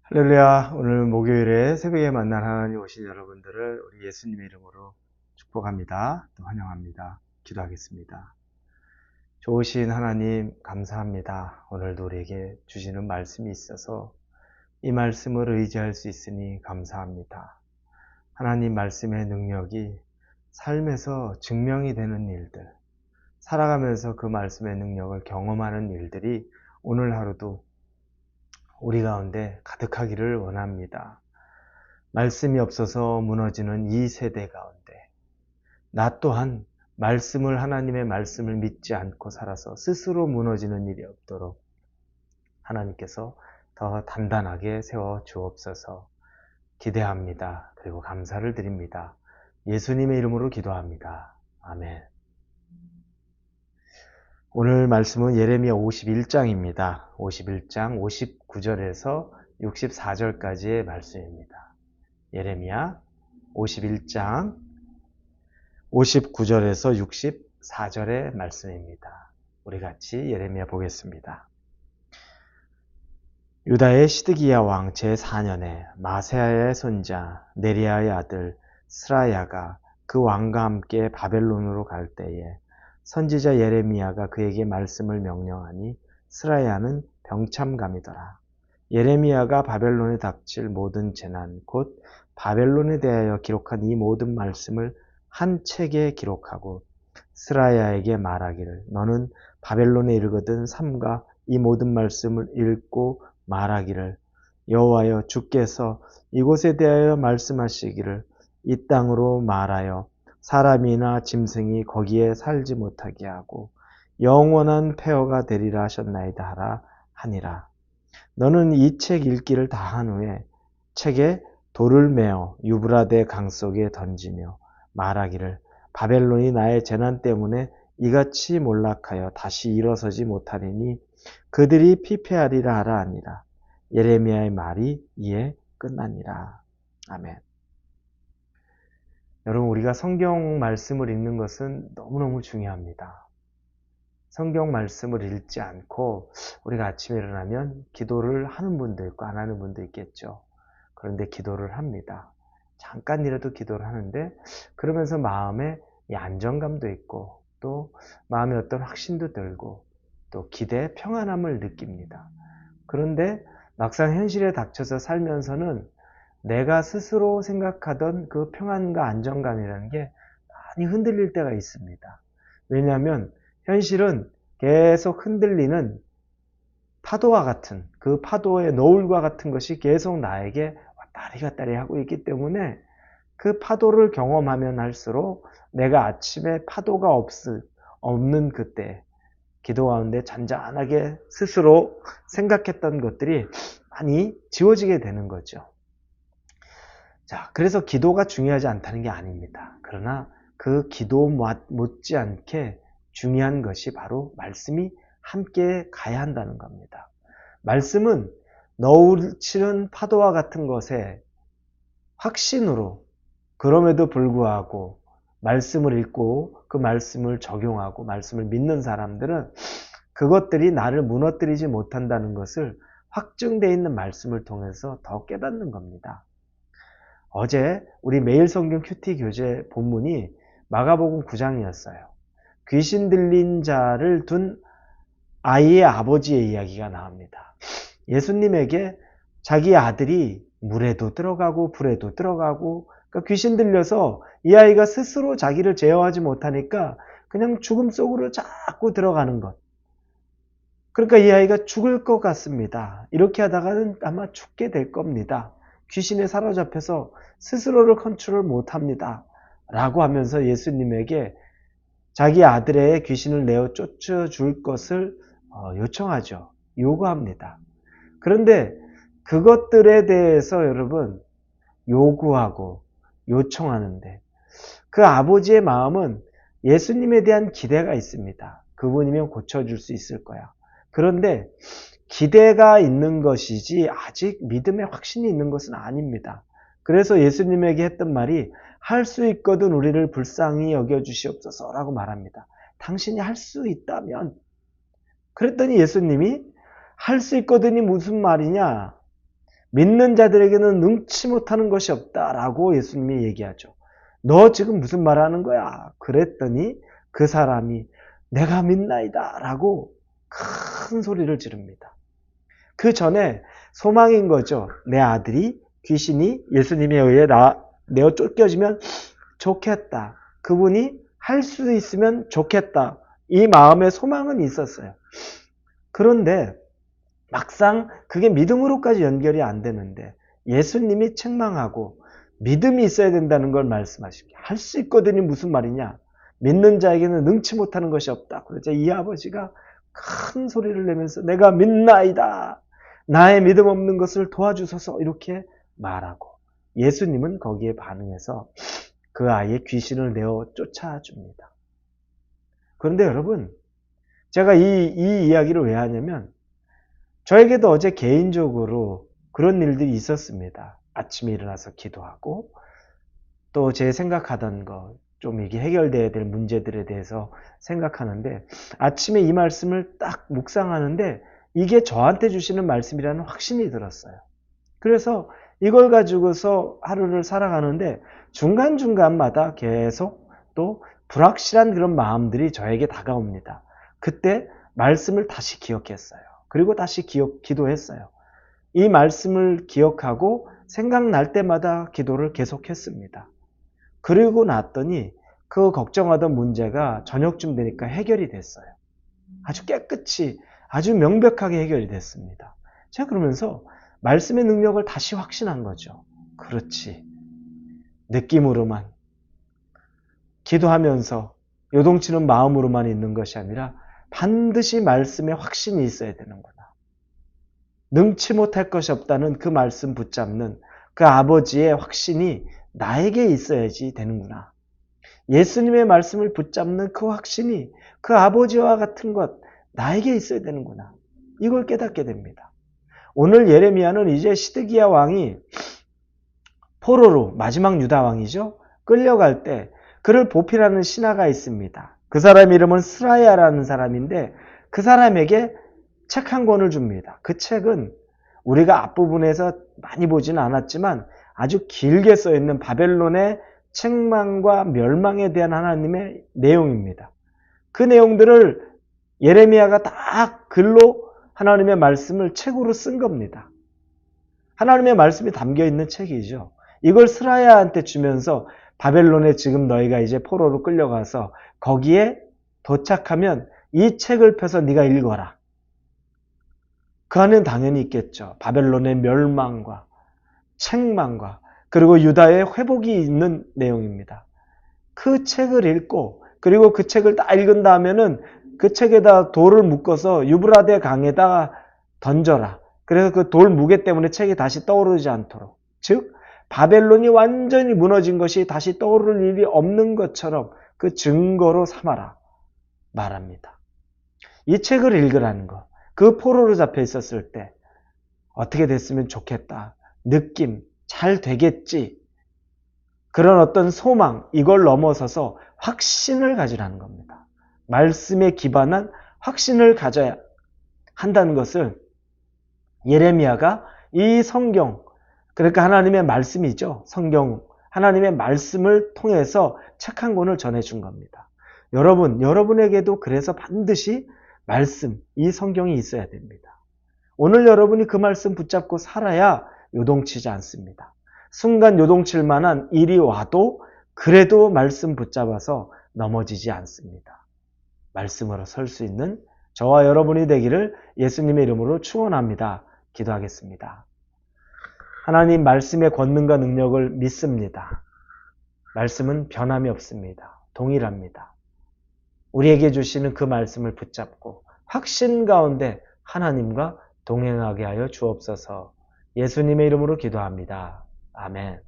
할렐루야. 오늘 목요일에 새벽에 만난 하나님 오신 여러분들을 우리 예수님의 이름으로 축복합니다. 또 환영합니다. 기도하겠습니다. 좋으신 하나님 감사합니다. 오늘도 우리에게 주시는 말씀이 있어서 이 말씀을 의지할 수 있으니 감사합니다. 하나님 말씀의 능력이 삶에서 증명이 되는 일들, 살아가면서 그 말씀의 능력을 경험하는 일들이 오늘 하루도 우리 가운데 가득하기를 원합니다. 말씀이 없어서 무너지는 이 세대 가운데 나 또한 하나님의 말씀을 믿지 않고 살아서 스스로 무너지는 일이 없도록 하나님께서 더 단단하게 세워 주옵소서. 기대합니다. 그리고 감사를 드립니다. 예수님의 이름으로 기도합니다. 아멘. 오늘 말씀은 예레미야 51장입니다. 51장 59절에서 64절까지의 말씀입니다. 예레미야 51장 59절에서 64절의 말씀입니다. 우리 같이 예레미야 보겠습니다. 유다의 시드기야 왕 제4년에 마세야의 손자 네리야의 아들 스라야가 그 왕과 함께 바벨론으로 갈 때에 선지자 예레미야가 그에게 말씀을 명령하니 스라야는 병참감이더라. 예레미야가 바벨론에 닥칠 모든 재난 곧 바벨론에 대하여 기록한 이 모든 말씀을 한 책에 기록하고 스라야에게 말하기를 너는 바벨론에 이르거든 삼가 이 모든 말씀을 읽고 말하기를 여호와여 주께서 이곳에 대하여 말씀하시기를 이 땅으로 말하여 사람이나 짐승이 거기에 살지 못하게 하고 영원한 폐허가 되리라 하셨나이다 하라 하니라. 너는 이 책 읽기를 다 한 후에 책에 돌을 메어 유브라데 강 속에 던지며 말하기를 바벨론이 나의 재난 때문에 이같이 몰락하여 다시 일어서지 못하리니 그들이 피폐하리라 하라 하니라. 예레미야의 말이 이에 끝나니라. 아멘. 여러분, 우리가 성경 말씀을 읽는 것은 너무너무 중요합니다. 성경 말씀을 읽지 않고 우리가 아침에 일어나면 기도를 하는 분도 있고 안 하는 분도 있겠죠. 그런데 기도를 합니다. 잠깐이라도 기도를 하는데 그러면서 마음에 안정감도 있고 또 마음에 어떤 확신도 들고 또 기대, 평안함을 느낍니다. 그런데 막상 현실에 닥쳐서 살면서는 내가 스스로 생각하던 그 평안과 안정감이라는 게 많이 흔들릴 때가 있습니다. 왜냐하면 현실은 계속 흔들리는 파도와 같은 그 파도의 노을과 같은 것이 계속 나에게 왔다리 갔다리 하고 있기 때문에 그 파도를 경험하면 할수록 내가 아침에 파도가 없는 그때 기도 가운데 잔잔하게 스스로 생각했던 것들이 많이 지워지게 되는 거죠. 자, 그래서 기도가 중요하지 않다는 게 아닙니다. 그러나 그 기도 못지않게 중요한 것이 바로 말씀이 함께 가야 한다는 겁니다. 말씀은 너울 치는 파도와 같은 것에 확신으로 그럼에도 불구하고 말씀을 읽고 그 말씀을 적용하고 말씀을 믿는 사람들은 그것들이 나를 무너뜨리지 못한다는 것을 확증되어 있는 말씀을 통해서 더 깨닫는 겁니다. 어제 우리 매일 성경 큐티 교재 본문이 마가복음 9장이었어요. 귀신 들린 자를 둔 아이의 아버지의 이야기가 나옵니다. 예수님에게 자기 아들이 물에도 들어가고 불에도 들어가고 그러니까 귀신 들려서 이 아이가 스스로 자기를 제어하지 못하니까 그냥 죽음 속으로 자꾸 들어가는 것. 그러니까 이 아이가 죽을 것 같습니다. 이렇게 하다가는 아마 죽게 될 겁니다. 귀신에 사로잡혀서 스스로를 컨트롤 못합니다. 라고 하면서 예수님에게 자기 아들의 귀신을 내어 쫓아줄 것을 요청하죠. 요구합니다. 그런데 그것들에 대해서 여러분 요구하고 요청하는데 그 아버지의 마음은 예수님에 대한 기대가 있습니다. 그분이면 고쳐줄 수 있을 거야. 그런데 기대가 있는 것이지 아직 믿음의 확신이 있는 것은 아닙니다. 그래서 예수님에게 했던 말이 할 수 있거든 우리를 불쌍히 여겨주시옵소서라고 말합니다. 당신이 할 수 있다면 그랬더니 예수님이 할 수 있거든이 무슨 말이냐? 믿는 자들에게는 능치 못하는 것이 없다라고 예수님이 얘기하죠. 너 지금 무슨 말하는 거야? 그랬더니 그 사람이 내가 믿나이다 라고 큰 소리를 지릅니다. 그 전에 소망인 거죠. 내 아들이 귀신이 예수님에 의해 내어 쫓겨지면 좋겠다. 그분이 할 수 있으면 좋겠다. 이 마음의 소망은 있었어요. 그런데 막상 그게 믿음으로까지 연결이 안 되는데 예수님이 책망하고 믿음이 있어야 된다는 걸 말씀하십니다. 할 수 있거든이 무슨 말이냐? 믿는 자에게는 능치 못하는 것이 없다. 그러자 이 아버지가 큰 소리를 내면서 내가 믿나이다. 나의 믿음 없는 것을 도와주소서 이렇게 말하고 예수님은 거기에 반응해서 그 아이의 귀신을 내어 쫓아줍니다. 그런데 여러분, 제가 이 이야기를 왜 하냐면 저에게도 어제 개인적으로 그런 일들이 있었습니다. 아침에 일어나서 기도하고 또 제 생각하던 것, 좀 이게 해결돼야 될 문제들에 대해서 생각하는데 아침에 이 말씀을 딱 묵상하는데 이게 저한테 주시는 말씀이라는 확신이 들었어요. 그래서 이걸 가지고서 하루를 살아가는데 중간중간마다 계속 또 불확실한 그런 마음들이 저에게 다가옵니다. 그때 말씀을 다시 기억했어요. 그리고 다시 기도했어요. 이 말씀을 기억하고 생각날 때마다 기도를 계속했습니다. 그리고 났더니 그 걱정하던 문제가 저녁쯤 되니까 해결이 됐어요. 아주 깨끗이 아주 명백하게 해결이 됐습니다. 제가 그러면서 말씀의 능력을 다시 확신한 거죠. 그렇지. 느낌으로만 기도하면서 요동치는 마음으로만 있는 것이 아니라 반드시 말씀에 확신이 있어야 되는구나. 능치 못할 것이 없다는 그 말씀 붙잡는 그 아버지의 확신이 나에게 있어야지 되는구나. 예수님의 말씀을 붙잡는 그 확신이 그 아버지와 같은 것 나에게 있어야 되는구나. 이걸 깨닫게 됩니다. 오늘 예레미야는 이제 시드기야 왕이 포로로 마지막 유다 왕이죠. 끌려갈 때 그를 보필하는 신하가 있습니다. 그 사람 이름은 스라야라는 사람인데 그 사람에게 책 한 권을 줍니다. 그 책은 우리가 앞부분에서 많이 보지는 않았지만 아주 길게 써있는 바벨론의 책망과 멸망에 대한 하나님의 내용입니다. 그 내용들을 예레미야가 다 글로 하나님의 말씀을 책으로 쓴 겁니다. 하나님의 말씀이 담겨있는 책이죠. 이걸 스라야한테 주면서 바벨론에 지금 너희가 이제 포로로 끌려가서 거기에 도착하면 이 책을 펴서 네가 읽어라. 그 안에는 당연히 있겠죠. 바벨론의 멸망과 책망과 그리고 유다의 회복이 있는 내용입니다. 그 책을 읽고 그리고 그 책을 다 읽은 다음에는 그 책에다 돌을 묶어서 유브라데 강에다가 던져라. 그래서 그 돌 무게 때문에 책이 다시 떠오르지 않도록. 즉 바벨론이 완전히 무너진 것이 다시 떠오를 일이 없는 것처럼 그 증거로 삼아라 말합니다. 이 책을 읽으라는 것. 그 포로로 잡혀 있었을 때 어떻게 됐으면 좋겠다. 느낌, 잘 되겠지. 그런 어떤 소망, 이걸 넘어서서 확신을 가지라는 겁니다. 말씀에 기반한 확신을 가져야 한다는 것을 예레미야가 이 성경, 그러니까 하나님의 말씀이죠. 성경, 하나님의 말씀을 통해서 책 한 권을 전해준 겁니다. 여러분에게도 그래서 반드시 말씀, 이 성경이 있어야 됩니다. 오늘 여러분이 그 말씀 붙잡고 살아야 요동치지 않습니다. 순간 요동칠 만한 일이 와도 그래도 말씀 붙잡아서 넘어지지 않습니다. 말씀으로 설 수 있는 저와 여러분이 되기를 예수님의 이름으로 축원합니다. 기도하겠습니다. 하나님 말씀의 권능과 능력을 믿습니다. 말씀은 변함이 없습니다. 동일합니다. 우리에게 주시는 그 말씀을 붙잡고 확신 가운데 하나님과 동행하게 하여 주옵소서. 예수님의 이름으로 기도합니다. 아멘.